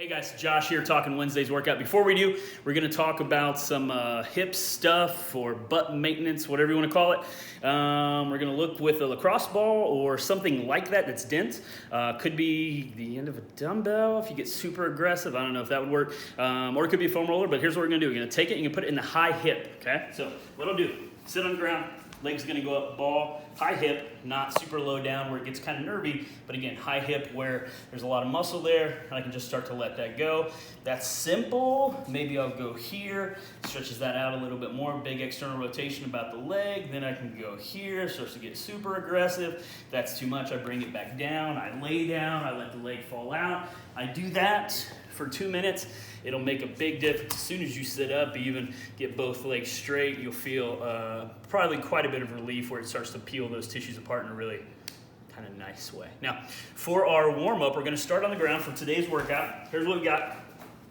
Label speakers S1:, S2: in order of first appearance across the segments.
S1: Hey guys, Josh here talking Wednesday's workout. Before we do, we're going to talk about some hip stuff or butt maintenance, whatever you want to call it. We're going to look with a lacrosse ball or something like that that's dense. Could be the end of a dumbbell if you get super aggressive. I don't know if that would work. Or it could be a foam roller, but here's what we're going to do. We're going to take it and you can put it in the high hip, okay? So what I'll do, sit on the ground, legs going to go up, ball, high hip, not super low down where it gets kind of nervy, but again, high hip where there's a lot of muscle there, and I can just start to let that go. That's simple. Maybe I'll go here, stretches that out a little bit more, big external rotation about the leg, then I can go here, starts to get super aggressive. If that's too much, I bring it back down, I lay down, I let the leg fall out. I do that for 2 minutes. It'll make a big difference. As soon as you sit up, even get both legs straight, you'll feel probably quite a bit of relief where it starts to peel those tissues apart in a really kind of nice way. Now, for our warm-up, we're going to start on the ground for today's workout. Here's what we got.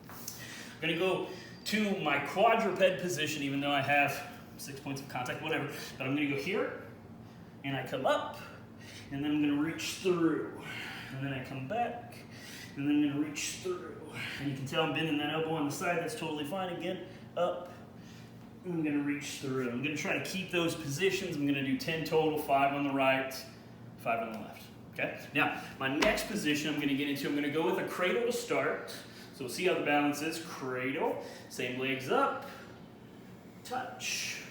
S1: I'm going to go to my quadruped position, even though I have 6 points of contact, whatever. But I'm going to go here, and I come up, and then I'm going to reach through. And then I come back, and then I'm going to reach through. And you can tell I'm bending that elbow on the side. That's totally fine. Again, up. I'm going to reach through. I'm going to try to keep those positions. I'm going to do 10 total, 5 on the right, 5 on the left. Okay? Now, my next position I'm going to get into, I'm going to go with a cradle to start. So we'll see how the balance is. Cradle. Same legs up. Touch.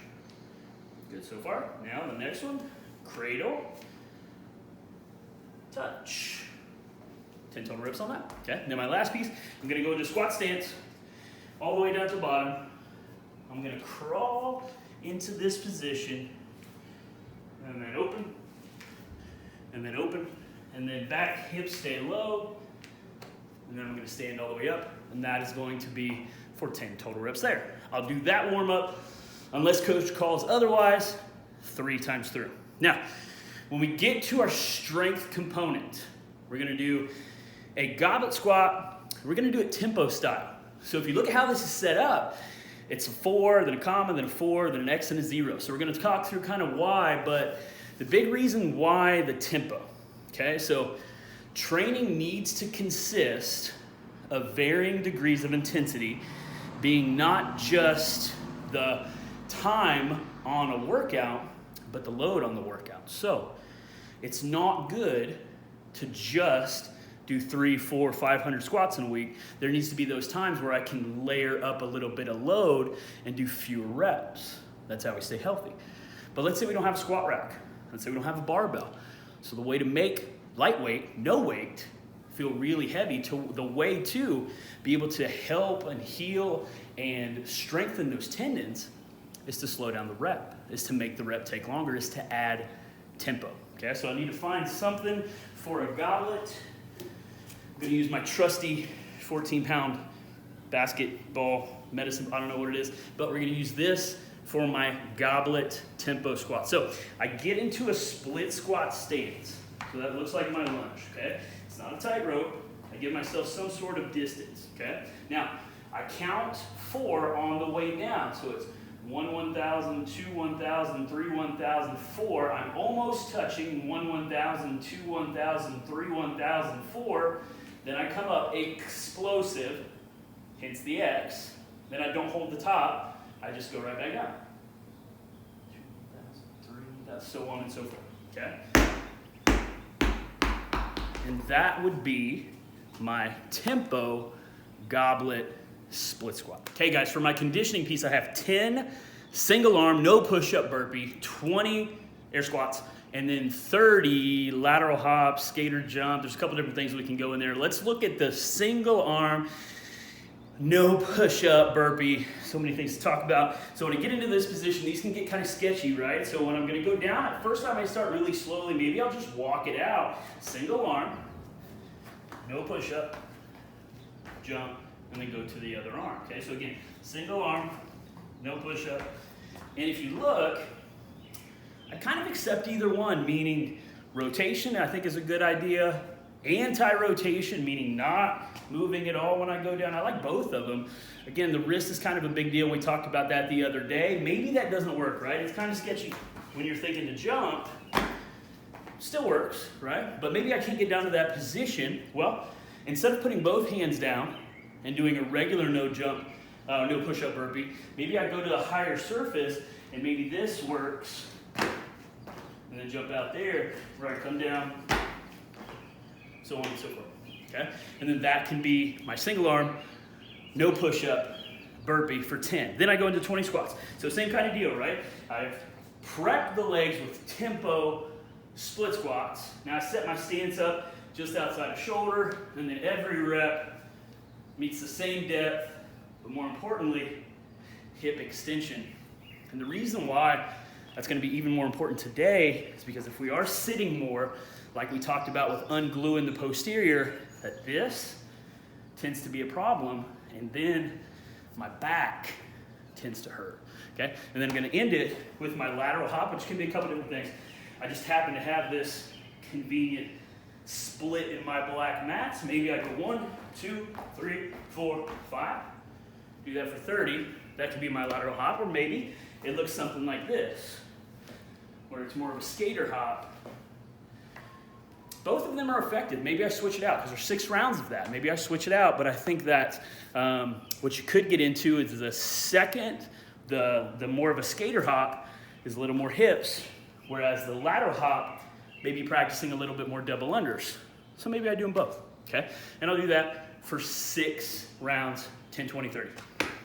S1: Good so far. Now the next one. Cradle. Touch. 10 total reps on that. Okay. Now my last piece, I'm going to go into squat stance all the way down to the bottom. I'm going to crawl into this position and then open and then open and then back, hips stay low, and then I'm going to stand all the way up, and that is going to be for 10 total reps there. I'll do that warm up unless coach calls otherwise 3 times through. Now, when we get to our strength component, we're going to do a goblet squat. We're going to do it tempo style. So if you look at how this is set up, it's a 4, then a comma, then a 4, then an X, and a 0. So we're going to talk through kind of why, but the big reason why the tempo. Okay, so training needs to consist of varying degrees of intensity, being not just the time on a workout, but the load on the workout. So it's not good to just do 300, 400, 500 squats in a week. There needs to be those times where I can layer up a little bit of load and do fewer reps. That's how we stay healthy. But let's say we don't have a squat rack. Let's say we don't have a barbell. So the way to make lightweight, no weight, feel really heavy, the way to be able to help and heal and strengthen those tendons is to slow down the rep, is to make the rep take longer, is to add tempo. Okay, so I need to find something for a goblet. I'm going to use my trusty 14-pound basketball medicine. I don't know what it is, but we're going to use this for my goblet tempo squat. So I get into a split squat stance. So that looks like my lunge, okay? It's not a tightrope. I give myself some sort of distance, okay? Now, I count 4 on the way down. So it's 1, 1,000, 2, 1,000, 3, 1,000, 4. I'm almost touching 1, 1,000, 2, 1,000, 3, 1,000, 4. Then I come up explosive, hence the X. Then I don't hold the top. I just go right back down. 2,000, 3,000, so on and so forth, okay? And that would be my tempo goblet split squat. Okay guys, for my conditioning piece, I have 10 single arm, no push-up burpee, 20 air squats, and then 30 lateral hops, skater jump. There's a couple different things we can go in there. Let's look at the single arm, no push-up burpee. So many things to talk about. So when I get into this position, these can get kind of sketchy, right? So when I'm going to go down, at first I may start really slowly. Maybe I'll just walk it out. Single arm, no push-up, jump, and then go to the other arm. Okay, so again, single arm, no push-up. And if you look, I kind of accept either one, meaning rotation I think is a good idea. Anti-rotation, meaning not moving at all when I go down. I like both of them. Again, the wrist is kind of a big deal. We talked about that the other day. Maybe that doesn't work, right? It's kind of sketchy when you're thinking to jump. Still works, right? But maybe I can't get down to that position. Well, instead of putting both hands down, and doing a regular no push-up burpee. Maybe I go to a higher surface and maybe this works. And then jump out there where I come down, so on and so forth, okay? And then that can be my single arm, no push-up, burpee for 10. Then I go into 20 squats. So same kind of deal, right? I've prepped the legs with tempo split squats. Now I set my stance up just outside of shoulder, and then every rep meets the same depth, but more importantly, hip extension. And the reason why that's going to be even more important today is because if we are sitting more, like we talked about with ungluing the posterior, that this tends to be a problem, and then my back tends to hurt, okay? And then I'm going to end it with my lateral hop, which can be a couple different things. I just happen to have this convenient split in my black mats. Maybe I go 1, 2, 3, 4, 5. Do that for 30. That could be my lateral hop, or maybe it looks something like this, where it's more of a skater hop. Both of them are effective. Maybe I switch it out because there's 6 rounds of that. Maybe I switch it out, but I think that what you could get into is the second, the more of a skater hop is a little more hips, whereas the lateral hop, maybe practicing a little bit more double unders. So maybe I do them both, okay? And I'll do that for 6 rounds, 10, 20, 30.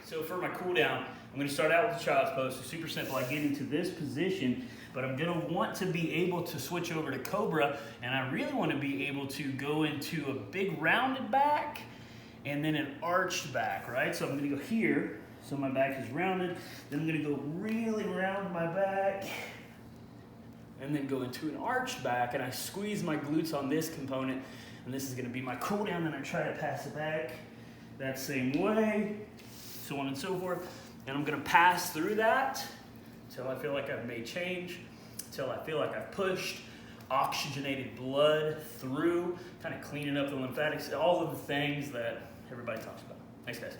S1: So for my cool down, I'm gonna start out with the child's pose. So super simple. I get into this position, but I'm gonna want to be able to switch over to Cobra, and I really wanna be able to go into a big rounded back and then an arched back, right? So I'm gonna go here, so my back is rounded. Then I'm gonna go really round my back and then go into an arched back, and I squeeze my glutes on this component, and this is gonna be my cool down. Then I try to pass it back that same way, so on and so forth. And I'm gonna pass through that until I feel like I've made change, until I feel like I've pushed oxygenated blood through, kind of cleaning up the lymphatics, all of the things that everybody talks about. Thanks, guys.